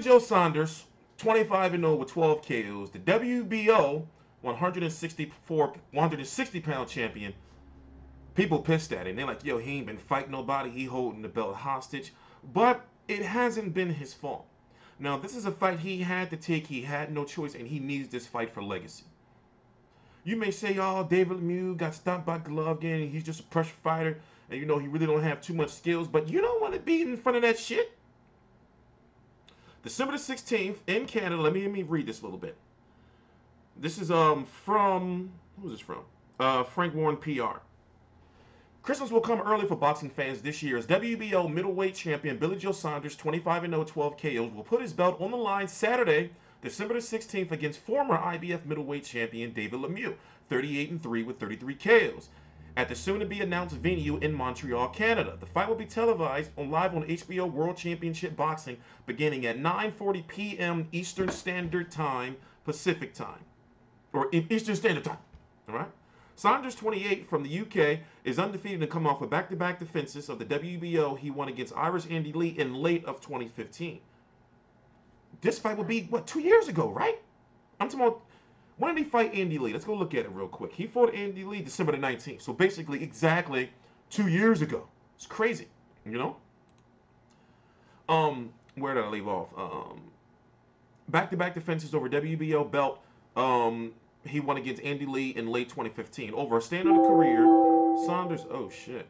Joe Saunders, 25-0 with 12 KOs. The WBO 160-pound champion. People pissed at him. They're like, yo, he ain't been fighting nobody. He holding the belt hostage. But it hasn't been his fault. Now, this is a fight he had to take. He had no choice, and he needs this fight for legacy. You may say, oh, David Lemieux got stopped by Golovkin, and he's just a pressure fighter, and you know he really don't have too much skills, but you don't want to be in front of that shit. December the 16th in Canada. Let me read this a little bit. This is from, who is this from? Frank Warren PR. Christmas will come early for boxing fans this year as WBO middleweight champion Billy Joe Saunders, 25-0, 12 KOs, will put his belt on the line Saturday, December the 16th against former IBF middleweight champion David Lemieux, 38-3 with 33 KOs, at the soon-to-be-announced venue in Montreal, Canada. The fight will be televised live on HBO World Championship Boxing beginning at 9:40 p.m. Eastern Standard Time, Pacific Time, or Eastern Standard Time, all right? Saunders, 28, from the UK, is undefeated and come off with back-to-back defenses of the WBO he won against Irish Andy Lee in late of 2015. This fight would be, what, 2 years ago, right? I'm talking about, when did he fight Andy Lee? Let's go look at it real quick. He fought Andy Lee December the 19th. So basically, exactly 2 years ago. It's crazy, you know? Where did I leave off? Back-to-back defenses over WBO belt. He won against Andy Lee in late 2015. Over a standout career, Saunders, oh shit,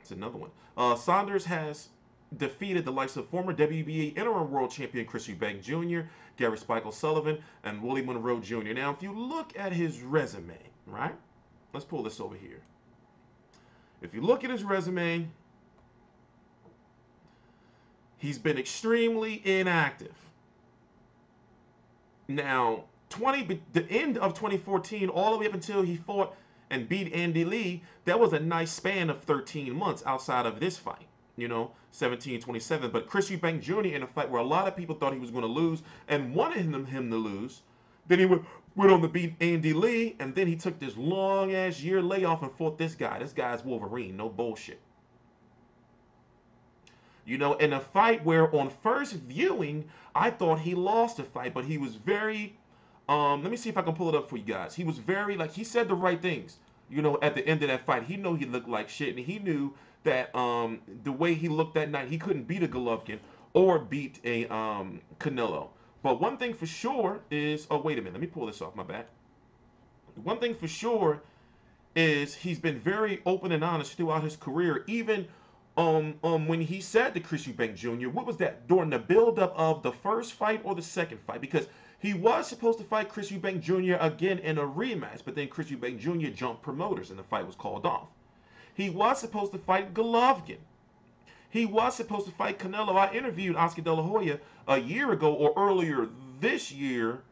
it's another one. Saunders has defeated the likes of former WBA interim world champion Chris Eubank Jr., Gary Spike O'Sullivan, and Willie Monroe Jr. Now, if you look at his resume, right? Let's pull this over here. If you look at his resume, he's been extremely inactive. Now, the end of 2014, all the way up until he fought and beat Andy Lee, that was a nice span of 13 months outside of this fight. You know, 17-27. But Chris Eubank Jr. in a fight where a lot of people thought he was going to lose and wanted him to lose. Then he went on to beat Andy Lee, and then he took this long-ass year layoff and fought this guy. This guy's Wolverine. No bullshit. You know, in a fight where on first viewing, I thought he lost the fight, but he was very... let me see if I can pull it up for you guys. He was very, like, he said the right things, you know, at the end of that fight. He knew he looked like shit, and he knew that the way he looked that night, he couldn't beat a Golovkin or beat a Canelo. But one thing for sure is, oh, wait a minute, let me pull this off, my bad. One thing for sure is he's been very open and honest throughout his career, even when he said to Chris Eubank Jr., what was that, during the buildup of the first fight or the second fight? Because he was supposed to fight Chris Eubank Jr. again in a rematch, but then Chris Eubank Jr. jumped promoters and the fight was called off. He was supposed to fight Golovkin. He was supposed to fight Canelo. I interviewed Oscar De La Hoya a year ago or earlier this year,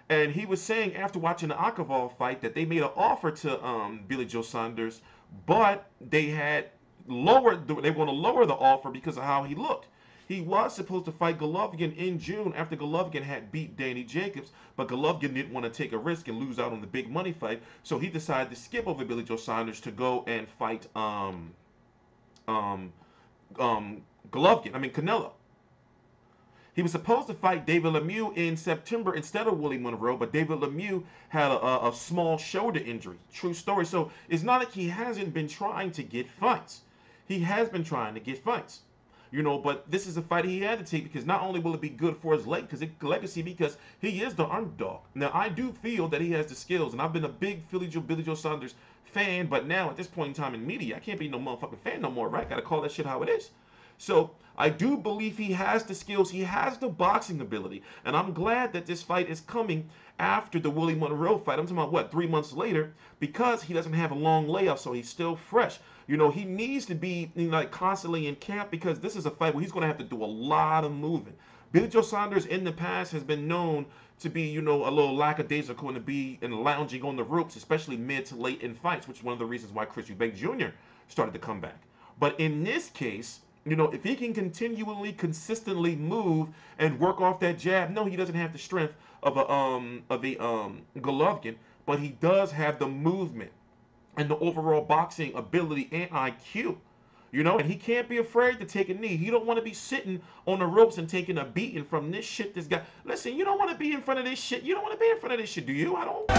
and he was saying after watching the Akaval fight that they made an offer to Billy Joe Saunders, but they had lowered, they want to lower the offer because of how he looked. He was supposed to fight Golovkin in June after Golovkin had beat Danny Jacobs, but Golovkin didn't want to take a risk and lose out on the big money fight, so he decided to skip over Billy Joe Saunders to go and fight Canelo. He was supposed to fight David Lemieux in September instead of Willie Monroe, but David Lemieux had a small shoulder injury. True story. So it's not like he hasn't been trying to get fights. He has been trying to get fights. You know, but this is a fight he had to take because not only will it be good for his legacy, because he is the underdog. Now, I do feel that he has the skills, and I've been a big Billy Joe Saunders fan, but now at this point in time in media, I can't be no motherfucking fan no more, right? Got to call that shit how it is. So I do believe he has the skills, he has the boxing ability, and I'm glad that this fight is coming after the Willie Monroe fight. I'm talking about, what, 3 months later, because he doesn't have a long layoff, so he's still fresh. You know, he needs to be, you know, like constantly in camp because this is a fight where he's going to have to do a lot of moving. Billy Joe Saunders in the past has been known to be, you know, a little lackadaisical and to be lounging on the ropes, especially mid to late in fights, which is one of the reasons why Chris Eubank Jr. started to come back. But in this case, you know, if he can continually, consistently move and work off that jab, no, he doesn't have the strength of a Golovkin, but he does have the movement and the overall boxing ability and IQ. You know, and he can't be afraid to take a knee. He don't want to be sitting on the ropes and taking a beating from this shit this guy. Listen, you don't want to be in front of this shit. You don't want to be in front of this shit, do you? I don't.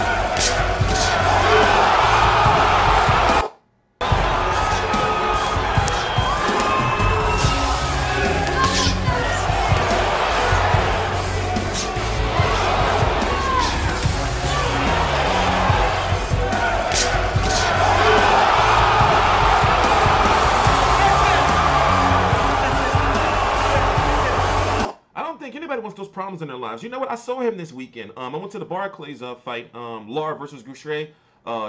Anybody wants those problems in their lives. You know what? I saw him this weekend. I went to the Barclays fight, Lara versus Goucher,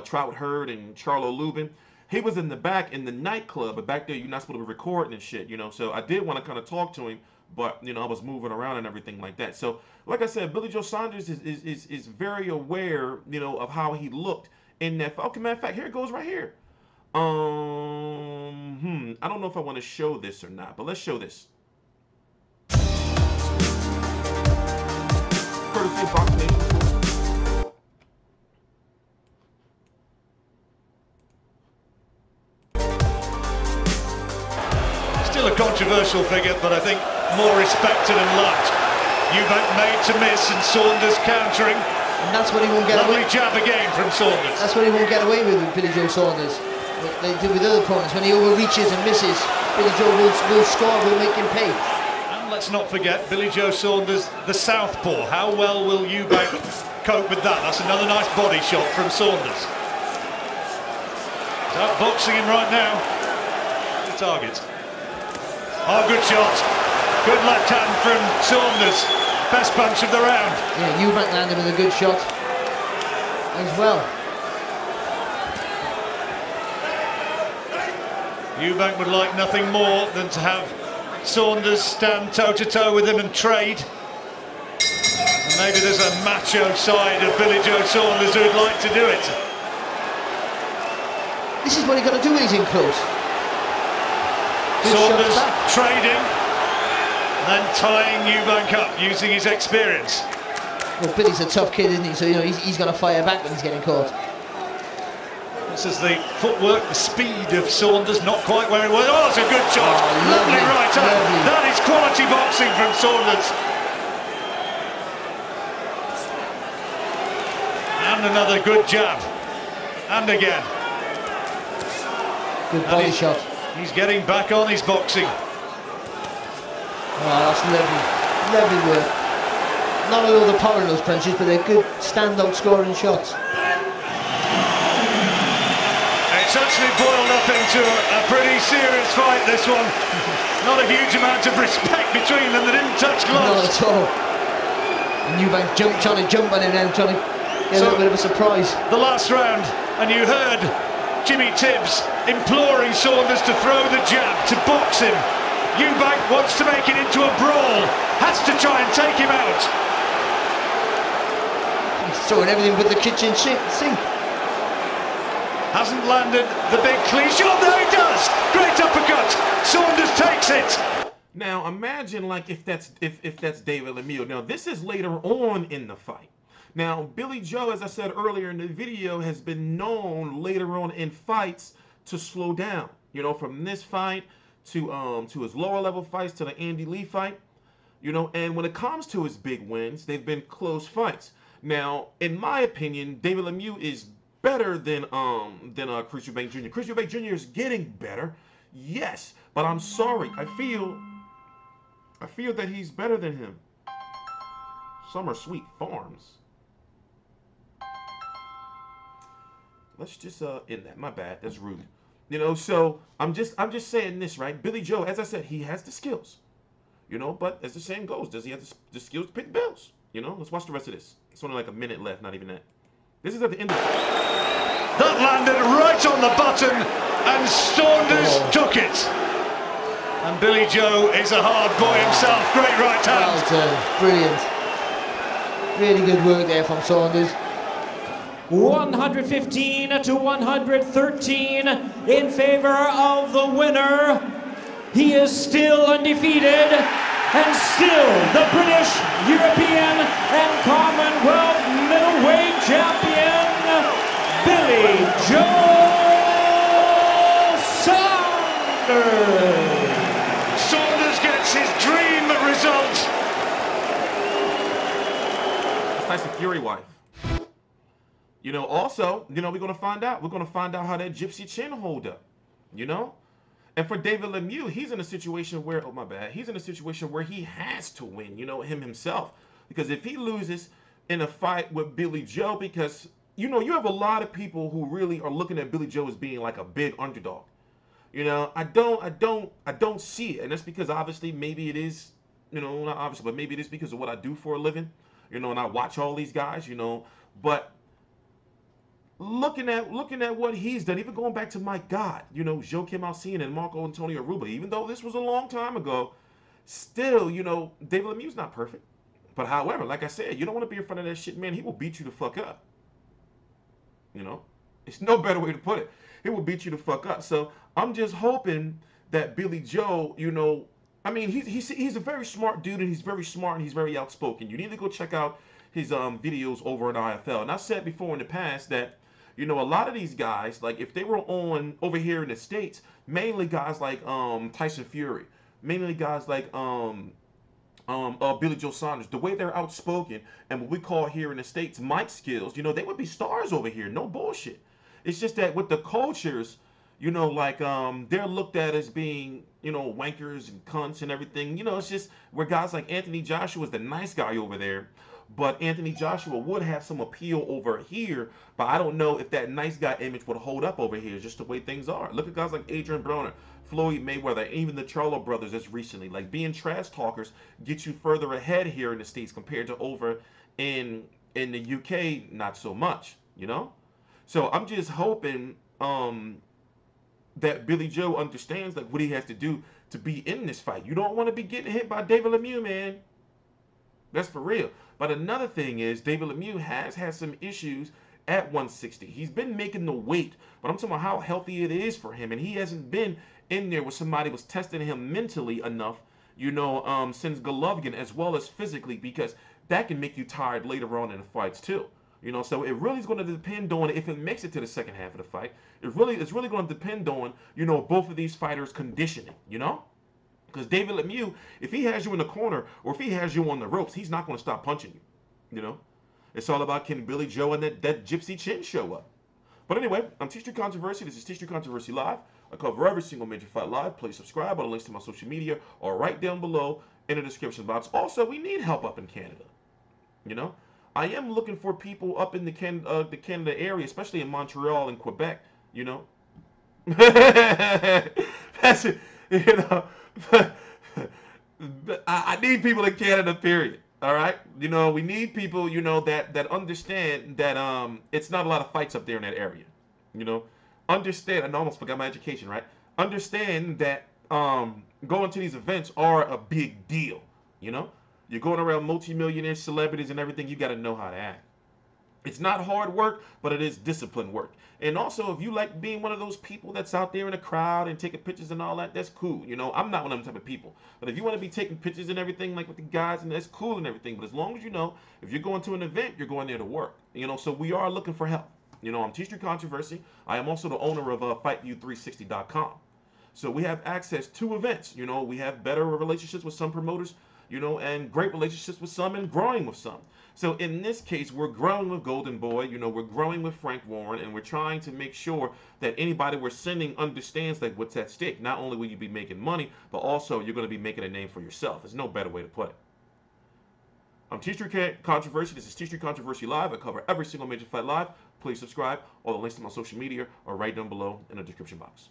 Trout Hurd and Charlo Lubin. He was in the back in the nightclub, but back there you're not supposed to be recording and shit, you know. So I did want to kind of talk to him, but you know I was moving around and everything like that. So like I said, Billy Joe Saunders is very aware, you know, of how he looked in that. Okay, matter of fact, here it goes right here. I don't know if I want to show this or not, but let's show this. Still a controversial figure, but I think more respected and loved. Eubank made to miss and Saunders countering. And that's what he won't get away with. Lovely jab again from Saunders. That's what he won't get away with Billy Joe Saunders. What they do with other opponents, when he overreaches and misses, Billy Joe will score, will make him pay. Let's not forget Billy Joe Saunders, the southpaw. How well will Eubank cope with that? That's another nice body shot from Saunders. He's outboxing him right now. The target. Oh, good shot. Good left hand from Saunders. Best punch of the round. Yeah, Eubank landed with a good shot as well. Eubank would like nothing more than to have Saunders stand toe-to-toe with him and trade. And maybe there's a macho side of Billy Joe Saunders who'd like to do it. This is what he's got to do when he's in close. Good Saunders trading, then tying Eubank up using his experience. Well, Billy's a tough kid, isn't he? So you know he's going to fire back when he's getting caught. This is the footwork, the speed of Saunders, not quite where it was. Oh, it's a good shot. Oh, lovely right hand. That is quality boxing from Saunders. And another good jab. And again. Good body shot. He's getting back on his boxing. Oh, that's lovely. Lovely work. Not all the power in those punches, but they're good standout scoring shots. It's actually boiled up into a pretty serious fight, this one. Not a huge amount of respect between them. They didn't touch gloves. Not at all. And Eubank trying to jump on him and trying to get a little bit of a surprise. The last round, and you heard Jimmy Tibbs imploring Saunders to throw the jab, to box him. Eubank wants to make it into a brawl, has to try and take him out. He's throwing everything but the kitchen sink. Hasn't landed the big clean shot. There he does. Great uppercut. Saunders takes it. Now imagine like if that's David Lemieux. Now this is later on in the fight. Now Billy Joe, as I said earlier in the video, has been known later on in fights to slow down. You know, from this fight to his lower level fights to the Andy Lee fight. You know, and when it comes to his big wins, they've been close fights. Now, in my opinion, David Lemieux is better than Chris Eubank Jr. Chris Eubank Jr. is getting better, yes, but I'm sorry, I feel that he's better than him. Summer Sweet Farms. Let's just end that. My bad. That's rude. You know, so I'm just saying this, right? Billy Joe, as I said, he has the skills. You know, but as the saying goes, does he have the skills to pay the bills? You know, let's watch the rest of this. It's only like a minute left, not even that. This is at the end of that landed right on the button, and Saunders took it. And Billy Joe is a hard boy himself. Great right hand. Well done. Brilliant. Really good work there from Saunders. 115 to 113 in favor of the winner. He is still undefeated and still the British, European and Commonwealth middleweight champion, Billy Joe Saunders. That's Tyson Fury wife. You know, also, you know, we're gonna find out. We're gonna find out how that Gypsy Chin hold up. You know? And for David Lemieux, he's in a situation where, oh my bad, he's in a situation where he has to win, you know, himself. Because if he loses in a fight with Billy Joe, because, you know, you have a lot of people who really are looking at Billy Joe as being like a big underdog. You know, I don't see it. And that's because obviously maybe it is, you know, not obviously, but maybe it is because of what I do for a living, you know, and I watch all these guys, you know, but looking at what he's done, even going back to my God, you know, Joaquim Alcine and Marco Antonio Ruba, even though this was a long time ago, still, you know, David Lemieux's not perfect. But however, like I said, you don't want to be in front of that shit, man. He will beat you the fuck up. You know, it's no better way to put it. He will beat you the fuck up. So I'm just hoping that Billy Joe, you know, I mean, he's a very smart dude, and he's very smart, and he's very outspoken. You need to go check out his videos over at IFL. And I said before in the past that, you know, a lot of these guys, like if they were on over here in the States, mainly guys like Tyson Fury, mainly guys like Billy Joe Saunders, the way they're outspoken and what we call here in the States mic skills, you know, they would be stars over here. No bullshit. It's just that with the cultures, you know, like they're looked at as being, you know, wankers and cunts and everything. You know, it's just where guys like Anthony Joshua is the nice guy over there. But Anthony Joshua would have some appeal over here, but I don't know if that nice guy image would hold up over here, just the way things are. Look at guys like Adrian Broner, Floyd Mayweather, even the Charlo brothers just recently. Like, being trash talkers get you further ahead here in the States compared to over in the UK, not so much, you know? So I'm just hoping that Billy Joe understands like what he has to do to be in this fight. You don't want to be getting hit by David Lemieux, man. That's for real. But another thing is, David Lemieux has had some issues at 160. He's been making the weight, but I'm talking about how healthy it is for him. And he hasn't been in there where somebody was testing him mentally enough, you know, since Golovkin, as well as physically, because that can make you tired later on in the fights too. You know, so it really is going to depend on if it makes it to the second half of the fight. It's really going to depend on, you know, both of these fighters' conditioning, you know? Because David Lemieux, if he has you in the corner or if he has you on the ropes, he's not going to stop punching you. You know, it's all about can Billy Joe and that Gypsy Chin show up. But anyway, I'm TstreeT Controversy. This is TstreeT Controversy Live. I cover every single major fight live. Please subscribe. All the links to my social media are right down below in the description box. Also, we need help up in Canada. You know, I am looking for people up in the Canada area, especially in Montreal and Quebec. You know, that's it. You know. I need people in Canada, period. All right, you know, we need people, you know, that understand that it's not a lot of fights up there in that area. You know, understand. I almost forgot my education, right? Understand that going to these events are a big deal. You know, you're going around multi-millionaire celebrities and everything. You got to know how to act. It's not hard work, but it is disciplined work. And also, if you like being one of those people that's out there in the crowd and taking pictures and all that, that's cool. You know, I'm not one of them type of people. But if you want to be taking pictures and everything, like with the guys, and that's cool and everything. But as long as you know, if you're going to an event, you're going there to work. You know, so we are looking for help. You know, I'm TstreeT Controversy. I am also the owner of FightView360.com. So we have access to events. You know, we have better relationships with some promoters, you know, and great relationships with some and growing with some. So in this case, we're growing with Golden Boy, you know, we're growing with Frank Warren, and we're trying to make sure that anybody we're sending understands like what's at stake. Not only will you be making money, but also you're going to be making a name for yourself. There's no better way to put it. I'm TstreeT Controversy. This is TstreeT Controversy Live. I cover every single major fight live. Please subscribe. All the links to my social media are right down below in the description box.